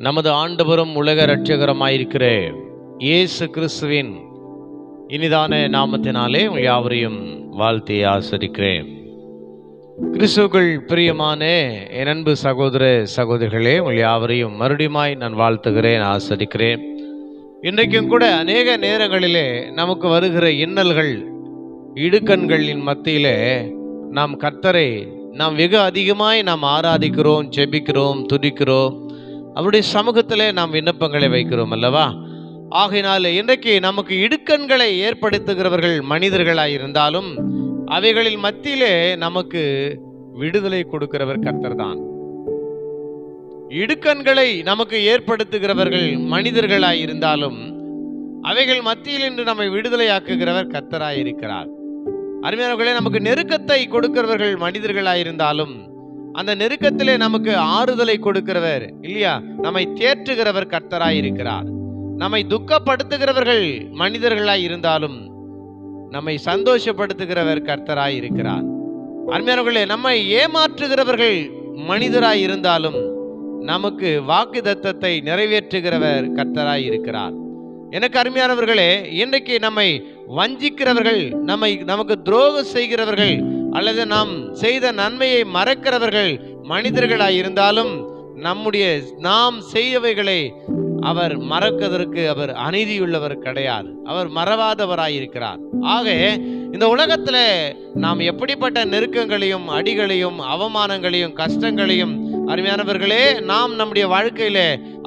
நமது ஆண்டவரும் உலக இரட்சகருமாயிருக்கிற இயேசு கிறிஸ்துவின் இனிதான நாமத்தினாலே உங்கள் யாவரையும் வாழ்த்தி ஆசரிக்கிறேன். கிறிஸ்துவுக்குள் பிரியமான என் அன்பு சகோதர சகோதரிகளே, உங்கள் யாவரையும் மறுபடியுமாய் நான் வாழ்த்துகிறேன், ஆசரிக்கிறேன். இன்றைக்கும் கூட அநேக நேரங்களிலே நமக்கு வருகிற இன்னல்கள், இடுக்கண்களின் மத்தியிலே நாம் கர்த்தரை வெகு அதிகமாய் ஆராதிக்கிறோம், ஜெபிக்கிறோம், துதிக்கிறோம். அவருடைய சமூகத்திலே நாம் விண்ணப்பங்களை வைக்கிறோம் அல்லவா? ஆகையினால இன்றைக்கு நமக்கு இடுக்கண்களை ஏற்படுத்துகிறவர்கள் மனிதர்களாயிருந்தாலும் அவைகளின் மத்தியிலே நமக்கு விடுதலை கொடுக்கிறவர் கர்த்தர் தான். இடுக்கண்களை நமக்கு ஏற்படுத்துகிறவர்கள் மனிதர்களாயிருந்தாலும் அவைகள் மத்தியில் இன்று நம்மை விடுதலையாக்குகிறவர் கர்த்தராயிருக்கிறார். அருமையானவர்களே, நமக்கு நெருக்கத்தை கொடுக்கிறவர்கள் மனிதர்களாயிருந்தாலும் அந்த நெருக்கத்திலே நமக்கு ஆறுதலை கொடுக்கிறவர் இல்லையா, நம்மை தேற்றுகிறவர் கர்த்தராயிருக்கிறார். நம்மை துக்கப்படுத்துகிறவர்கள் மனிதர்களாய் இருந்தாலும் நம்மை சந்தோஷப்படுத்துகிறவர் கர்த்தராயிருக்கிறார். அருமையானவர்களே, நம்மை ஏமாற்றுகிறவர்கள் மனிதராய் இருந்தாலும் நமக்கு வாக்குத்தத்தத்தை நிறைவேற்றுகிறவர் கர்த்தராயிருக்கிறார். எனக்கு அருமையானவர்களே, இன்றைக்கு நம்மை வஞ்சிக்கிறவர்கள், நமக்கு துரோகம் செய்கிறவர்கள் அல்லது நாம் செய்த நன்மையை மறக்கிறவர்கள் மனிதர்களாய் இருந்தாலும் நாம் செய்தவைகளை அவர் மறக்கிறதற்கு அவர் அநீதியுள்ளவர் கிடையாது, அவர் மறவாதவராயிருக்கிறார். ஆக இந்த உலகத்துல நாம் எப்படிப்பட்ட நெருக்கங்களையும் அடிகளையும் அவமானங்களையும் கஷ்டங்களையும் அருமையானவர்களே நாம் நம்முடைய வாழ்க்கையில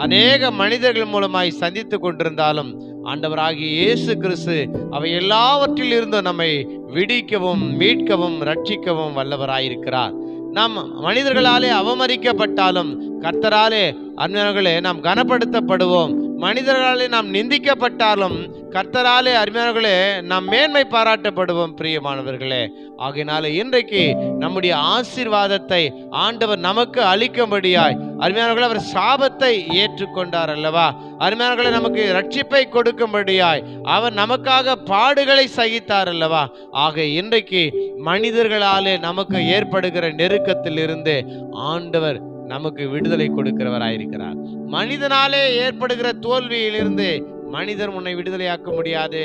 அநேக மனிதர்கள் மூலமாய் சந்தித்து கொண்டிருந்தாலும் ஆண்டவராகிய இயேசு கிறிஸ்து அவை எல்லாவற்றில் இருந்து நம்மை விடிக்கவும் மீட்கவும் ரட்சிக்கவும் வல்லவராயிருக்கிறார். நாம் மனிதர்களாலே அவமதிக்கப்பட்டாலும் கர்த்தராலே அருமையானவர்களே நாம் கனப்படுத்தப்படுவோம். மனிதர்களாலே நாம் நிந்திக்கப்பட்டாலும் கர்த்தராலே அருமையானவர்களே நாம் மேன்மை பாராட்டப்படுவோம். பிரியமானவர்களே, ஆகையினால இன்றைக்கு நம்முடைய ஆசீர்வாதத்தை ஆண்டவர் நமக்கு அளிக்கும்படியாய் அருமையானவர்களே அவர் சாபத்தை ஏற்றுக்கொண்டார் அல்லவா? அருமையானவர்களே, நமக்கு ரட்சிப்பை கொடுக்கும்படியாய் அவர் நமக்காக பாடுகளை சகித்தார் அல்லவா? ஆக இன்றைக்கு மனிதர்களாலே நமக்கு ஏற்படுகிற நெருக்கத்தில் இருந்து ஆண்டவர் நமக்கு விடுதலை கொடுக்கிறவராயிருக்கிறார். மனிதனாலே ஏற்படுகிற தோல்வியிலிருந்து மனிதர் உன்னை விடுதலையாக்க முடியாது.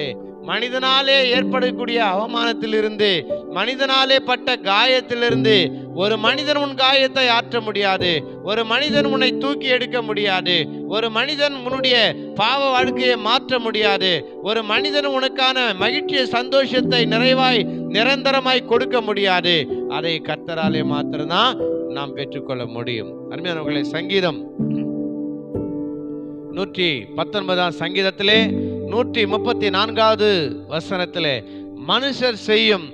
மனிதனாலே ஏற்படக்கூடிய அவமானத்திலிருந்து, மனிதனாலே பட்ட காயத்திலிருந்து ஒரு மனிதன் உன் காயத்தை ஆற்ற முடியாது. ஒரு மனிதன் உன்னை தூக்கி எடுக்க முடியாது. ஒரு மனிதன் உன்னுடைய பாவ வாழ்க்கையை மாற்ற முடியாது. ஒரு மனிதன் உனக்கான மகிழ்ச்சியை, சந்தோஷத்தை நிறைவாய் நிரந்தரமாய் கொடுக்க முடியாது. அதை கர்த்தராலே மாத்திரம்தான் நாம் பெற்றுக்கொள்ள முடியும். அருமையானவர்களே, சங்கீதம் 119 சங்கீதத்திலே 134 வசனத்திலே மனுஷர் செய்யும்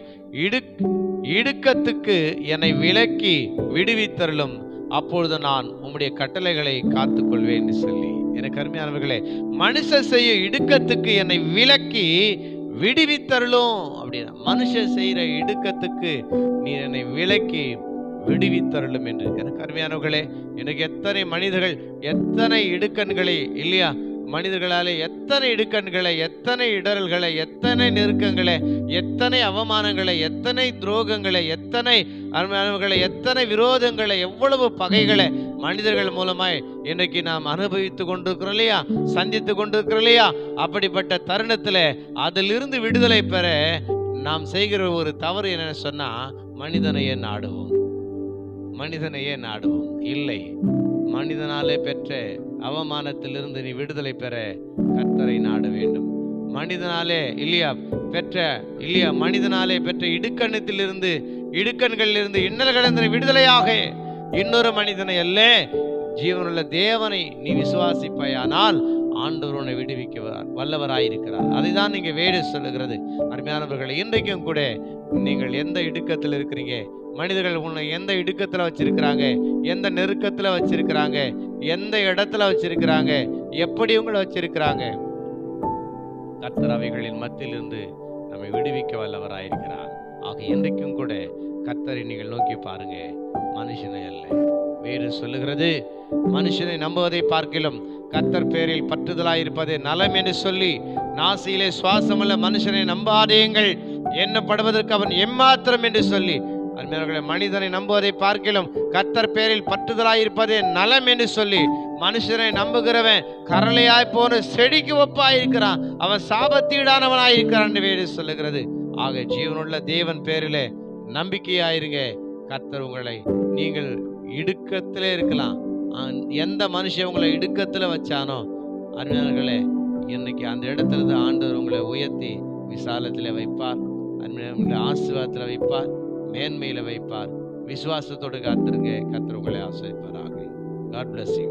இடுக்கத்துக்கு என்னை விலக்கி விடுவித்தருளும், அப்பொழுது நான் உம்முடைய கட்டளைகளை காத்துக்கொள்வேன் என்று சொல்லி. எனக்கு அருமையானவர்களே, மனுஷர் செய்யும் இடுக்கத்துக்கு என்னை விலக்கி விடுவித்தருளும் அப்படின்னா, மனுஷர் செய்கிற இடுக்கத்துக்கு நீ என்னை விலக்கி விடுவித்தருளும் என்று. எனக்கு அருமையானவர்களே, எனக்கு எத்தனை மனிதர்கள் எத்தனை இடுக்கண்களை இல்லையா, மனிதர்களாலே எத்தனை இடுக்கண்களை, எத்தனை இடரல்களை, எத்தனை நெருக்கங்களை, எத்தனை அவமானங்களை, எத்தனை துரோகங்களை, எத்தனை அருமையானவர்களை, எத்தனை விரோதங்களை, எவ்வளவு பகைகளை மனிதர்கள் மூலமாய் இன்றைக்கு நாம் அனுபவித்து கொண்டிருக்கிறோம் இல்லையா, சந்தித்து கொண்டிருக்கிறோம் இல்லையா? அப்படிப்பட்ட தருணத்தில் அதிலிருந்து விடுதலை பெற நாம் செய்கிற ஒரு தவறு என்னன்னு சொன்னா, மனிதனையே நாடுவோம். மனிதனையே நாடுவோம் இல்லை, மனிதனாலே பெற்ற அவமானத்திலிருந்து நீ விடுதலை பெற கர்த்தரை நாட வேண்டும். மனிதனாலே மனிதனாலே பெற்ற இடுக்கண்களிலிருந்து இன்னல்களிலிருந்து விடுதலையாக இன்னொரு மனிதனை அல்ல, ஜீவனுள்ள தேவனை நீ விசுவாசிப்பாயானால் ஆண்டவர் உன்னை விடுவிக்க வல்லவராயிருக்கிறார். அதை தான் நீங்க வேடு சொல்லுகிறது. அருமையானவர்களை, இன்றைக்கும் கூட நீங்கள் எந்த இடுக்கத்தில் இருக்கிறீங்க, மனிதர்கள் உன்னை எந்த இடுக்கத்தில் வச்சிருக்கிறாங்க, எந்த நெருக்கத்தில் வச்சிருக்கிறாங்க, எந்த இடத்துல வச்சிருக்கிறாங்க, எப்படி உங்களை வச்சிருக்கிறாங்க, கர்த்தர் அவைகளின் மத்தியிலிருந்து நம்மை விடுவிக்க வல்லவராயிருக்கிறார். ஆக இன்றைக்கும் கூட கர்த்தரை நீங்கள் நோக்கி பாருங்க, மனுஷனை அல்ல. வேறு சொல்லுகிறது, மனுஷனை நம்புவதை பார்க்கிலும் கர்த்தர் பேரில் பற்றுதலாயிருப்பதே நலம் என்று சொல்லி, நாசியிலே சுவாசமுள்ள மனுஷனை நம்பாதேங்கள், எண்ணப்படுவதற்கு அவன் எம்மாத்திரம் என்று சொல்லி, அருமையானவர்களே, மனிதனை நம்புவதை பார்க்கிலும் கர்த்தர் பேரில் பற்றுதலாயிருப்பதே நலம் என்று சொல்லி மனுஷரை நம்புகிறவன் கரளையாய் போன செடிக்கு ஒப்பாயிருக்கிறான், அவன் சாபத்தீடானவனாயிருக்கிறான் என்று வேறு சொல்லுகிறது. ஆக ஜீவனுள்ள தேவன் பேரிலே நம்பிக்கையாயிருங்க. கர்த்தர் உங்களை, நீங்கள் இடுக்கத்திலே இருக்கலாம், எந்த மனுஷன் உங்களை இடுக்கத்துல வச்சானோ அருமையானவர்களே, இன்னைக்கு அந்த இடத்துல இருந்து ஆண்டவர் உங்களை உயர்த்தி விசாலத்தில் வைப்பார், அருமையான ஆசீர்வாதத்தில் வைப்பார், மேன்மையில வைப்பார். விசுவாசத்தோடு காத்திருங்க. கர்த்தர் உங்களை ஆசீர்வதிப்பாராக. God bless you.